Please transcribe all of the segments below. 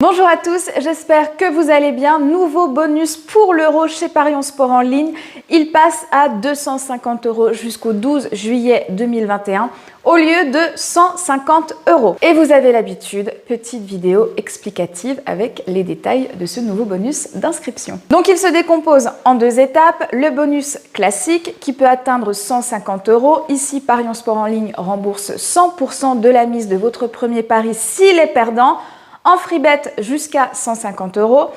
Bonjour à tous, j'espère que vous allez bien. Nouveau bonus pour l'euro chez Parions Sport en ligne. Il passe à 250 € jusqu'au 12 juillet 2021 au lieu de 150 €. Et vous avez l'habitude, petite vidéo explicative avec les détails de ce nouveau bonus d'inscription. Donc il se décompose en deux étapes. Le bonus classique qui peut atteindre 150 €. Ici, Parions Sport en ligne rembourse 100% de la mise de votre premier pari s'il est perdant. En free bet jusqu'à 150 €.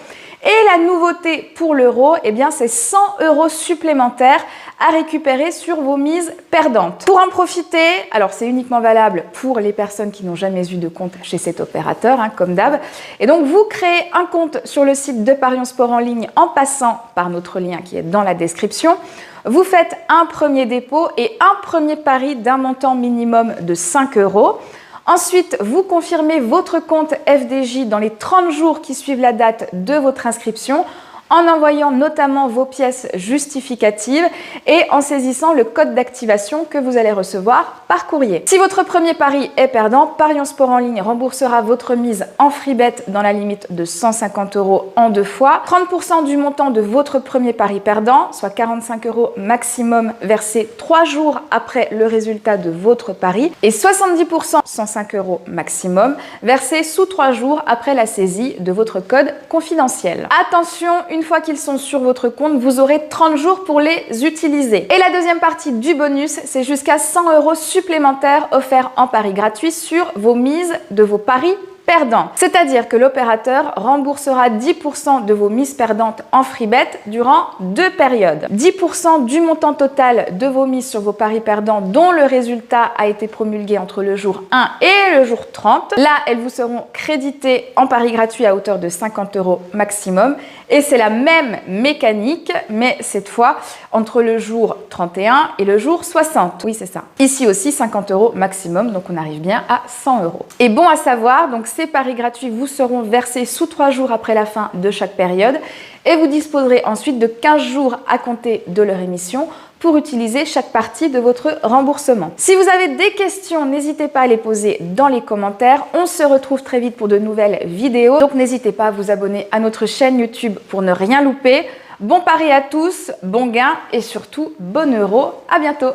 Et la nouveauté pour l'euro, c'est 100 € supplémentaires à récupérer sur vos mises perdantes. Pour en profiter, alors c'est uniquement valable pour les personnes qui n'ont jamais eu de compte chez cet opérateur, comme d'hab. Et donc vous créez un compte sur le site de Parions Sport en ligne en passant par notre lien qui est dans la description. Vous faites un premier dépôt et un premier pari d'un montant minimum de 5 €. Ensuite, vous confirmez votre compte FDJ dans les 30 jours qui suivent la date de votre inscription en envoyant notamment vos pièces justificatives et en saisissant le code d'activation que vous allez recevoir par courrier. Si votre premier pari est perdant, Parions Sport en ligne remboursera votre mise en free bet dans la limite de 150 € en 2 fois. 30% du montant de votre premier pari perdant, soit 45 € maximum versé 3 jours après le résultat de votre pari et 70%, 105 € maximum, versé sous 3 jours après la saisie de votre code confidentiel. Attention, une fois qu'ils sont sur votre compte, vous aurez 30 jours pour les utiliser. Et la deuxième partie du bonus, c'est jusqu'à 100 € supplémentaires offerts en pari gratuit sur vos mises de vos paris perdants. C'est-à-dire que l'opérateur remboursera 10% de vos mises perdantes en free bet durant 2 périodes. 10% du montant total de vos mises sur vos paris perdants dont le résultat a été promulgué entre le jour 1 et le jour 30. Là, elles vous seront créditées en pari gratuit à hauteur de 50 € maximum. Et c'est la même mécanique, mais cette fois entre le jour 31 et le jour 60. Oui, c'est ça. Ici aussi, 50 € maximum, donc on arrive bien à 100 €. Et bon à savoir, donc ces paris gratuits vous seront versés sous 3 jours après la fin de chaque période et vous disposerez ensuite de 15 jours à compter de leur émission pour utiliser chaque partie de votre remboursement. Si vous avez des questions, n'hésitez pas à les poser dans les commentaires. On se retrouve très vite pour de nouvelles vidéos. Donc n'hésitez pas à vous abonner à notre chaîne YouTube pour ne rien louper. Bon pari à tous, bon gain et surtout bon euro. À bientôt.